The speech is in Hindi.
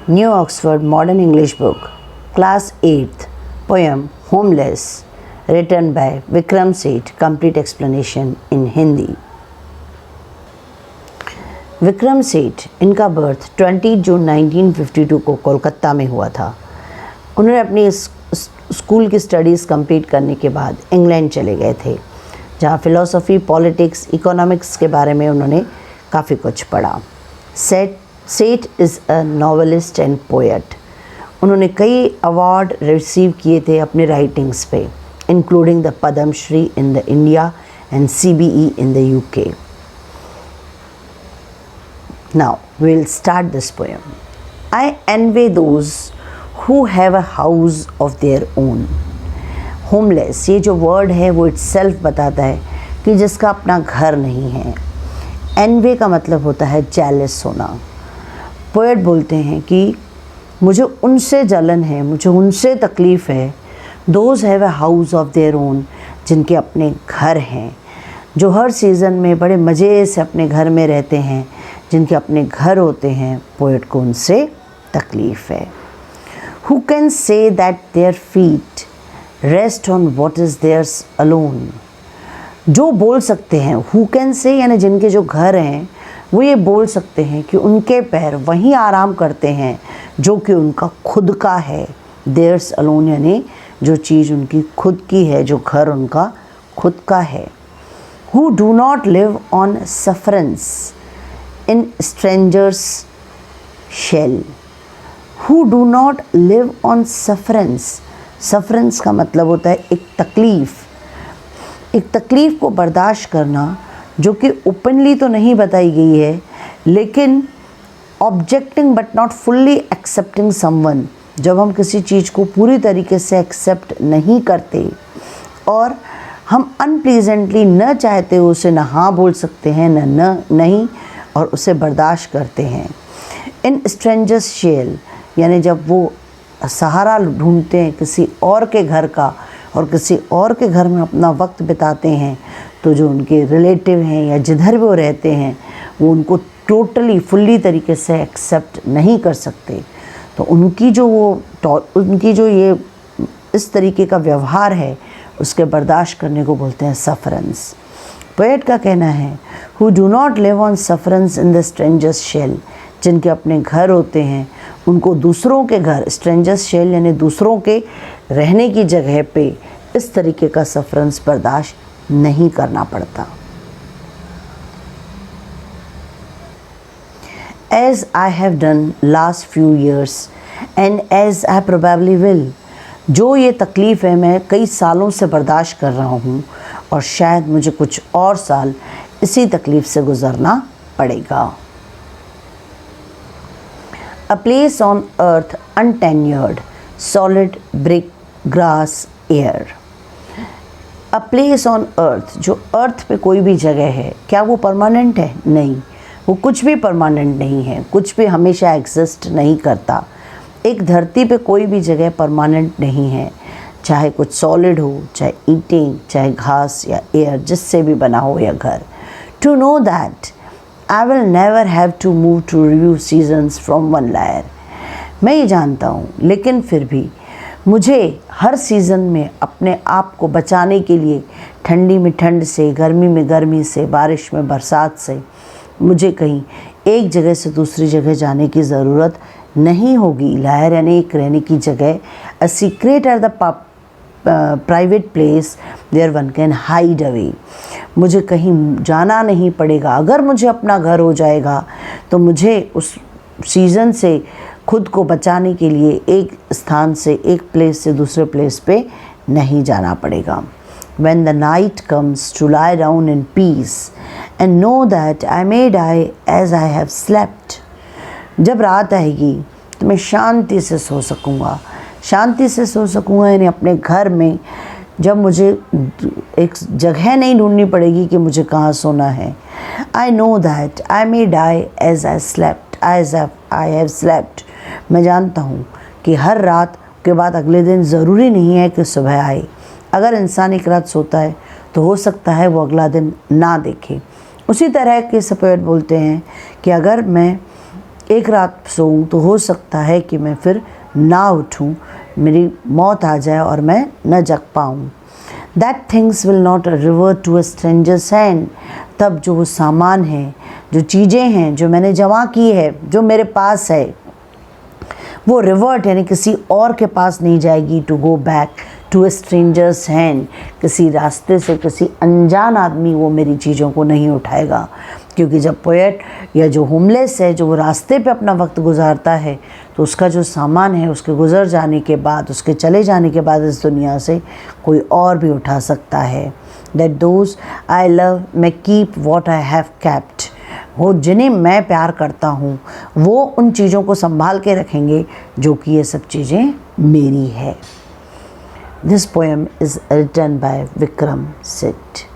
New Oxford Modern English Book, Class 8th, poem Homeless, written by Vikram Seth, complete explanation in Hindi. Vikram Seth, इनका बर्थ 20 जून 1952 को कोलकाता में हुआ था। उन्होंने अपनी स्कूल की स्टडीज़ कंप्लीट करने के बाद इंग्लैंड चले गए थे, जहाँ फ़िलॉसफी, पॉलिटिक्स, इकोनॉमिक्स के बारे में उन्होंने काफ़ी कुछ पढ़ा। सेठ is a novelist and poet. उन्होंने कई अवार्ड रिसीव किए थे अपने राइटिंग्स पे, including the Padma Shri in the India and CBE in the UK. Now we'll start this poem. I envy those who have a house of their own. Homeless, ये जो वर्ड है वो itself बताता है कि जिसका अपना घर नहीं है। Envy का मतलब होता है jealous होना। पोएट बोलते हैं कि मुझे उनसे जलन है, मुझे उनसे तकलीफ़ है। Those have a house of their own, जिनके अपने घर हैं, जो हर सीज़न में बड़े मज़े से अपने घर में रहते हैं, जिनके अपने घर होते हैं, पोएट को उनसे तकलीफ़ है। Who can say that their feet rest on what is theirs alone? जो बोल सकते हैं, who can say यानी जिनके जो घर हैं, वो ये बोल सकते हैं कि उनके पैर वहीं आराम करते हैं जो कि उनका खुद का है। theirs alone यानी जो चीज़ उनकी खुद की है, जो घर उनका खुद का है। Who do not live on sufferance in strangers' shell. Who do not live on sufferance. Sufferance का मतलब होता है एक तकलीफ़ को बर्दाश्त करना, जो कि ओपनली तो नहीं बताई गई है, लेकिन objecting but not fully accepting someone, जब हम किसी चीज़ को पूरी तरीके से एक्सेप्ट नहीं करते और हम अनप्लीजेंटली न चाहते उसे ना हाँ बोल सकते हैं नहीं और उसे बर्दाश्त करते हैं। इन स्ट्रेंजर्स शेल यानी जब वो सहारा ढूंढते हैं किसी और के घर का और किसी और के घर में अपना वक्त बिताते हैं, तो जो उनके रिलेटिव हैं या जिधर भी वो रहते हैं, वो उनको टोटली फुल्ली तरीके से एक्सेप्ट नहीं कर सकते। तो उनकी जो ये इस तरीके का व्यवहार है, उसके बर्दाश्त करने को बोलते हैं सफरेंस। पोएट का कहना है who do not live on sufferance in the strangers shell, जिनके अपने घर होते हैं, उनको दूसरों के घर, स्ट्रेंजर्स शेल यानी दूसरों के रहने की जगह पे इस तरीके का सफरेंस बर्दाश्त नहीं करना पड़ता। As I have done last few years and as I probably will, जो ये तकलीफ़ है मैं कई सालों से बर्दाश्त कर रहा हूँ और शायद मुझे कुछ और साल इसी तकलीफ़ से गुज़रना पड़ेगा। A place on earth untenured, solid brick, grass, air. A place on earth, जो अर्थ पे कोई भी जगह है, क्या वो परमानेंट है? नहीं, वो कुछ भी परमानेंट नहीं है, कुछ भी हमेशा एग्जिस्ट नहीं करता। एक धरती पे कोई भी जगह परमानेंट नहीं है, चाहे कुछ सॉलिड हो, चाहे ईंटें, चाहे घास या एयर, जिससे भी बना हो या घर। To know that I will never have to move to review seasons from one liar. मैं ये जानता हूँ, लेकिन फिर भी मुझे हर सीज़न में अपने आप को बचाने के लिए ठंडी में ठंड से, गर्मी में गर्मी से, बारिश में बरसात से मुझे कहीं एक जगह से दूसरी जगह जाने की ज़रूरत नहीं होगी। लायर यानी एक रहने की जगह। A secret or the private place there one can hide away. मुझे कहीं जाना नहीं पड़ेगा। अगर मुझे अपना घर हो जाएगा तो मुझे उस सीज़न से खुद को बचाने के लिए एक स्थान से, एक प्लेस से दूसरे प्लेस पे नहीं जाना पड़ेगा। When the night comes to lie down in peace and know that I may die as I have slept. जब रात आएगी तो मैं शांति से सो सकूँगा, यानी अपने घर में। जब मुझे एक जगह नहीं ढूंढनी पड़ेगी कि मुझे कहाँ सोना है। I know that I may die as I have slept. मैं जानता हूँ कि हर रात के बाद अगले दिन ज़रूरी नहीं है कि सुबह आए। अगर इंसान एक रात सोता है तो हो सकता है वो अगला दिन ना देखे। उसी तरह के पोएट बोलते हैं कि अगर मैं एक रात सोऊं तो हो सकता है कि मैं फिर ना उठूं, मेरी मौत आ जाए और मैं न जग पाऊं। That things will not revert to a stranger's hand। तब जो वो सामान है, जो चीज़ें हैं जो मैंने जमा की है, जो मेरे पास है, वो रिवर्ट यानी किसी और के पास नहीं जाएगी, to go back to a stranger's hand. किसी रास्ते से किसी अनजान आदमी वो मेरी चीज़ों को नहीं उठाएगा। क्योंकि जब पोएट या जो होमलेस है, जो वो रास्ते पे अपना वक्त गुजारता है, तो उसका जो सामान है उसके गुजर जाने के बाद, उसके चले जाने के बाद इस दुनिया से कोई और भी उठा सकता है। That those I love may keep what I have kept. वो जिन्हें मैं प्यार करता हूँ वो उन चीज़ों को संभाल के रखेंगे जो कि ये सब चीज़ें मेरी है। This poem is written by Vikram seat.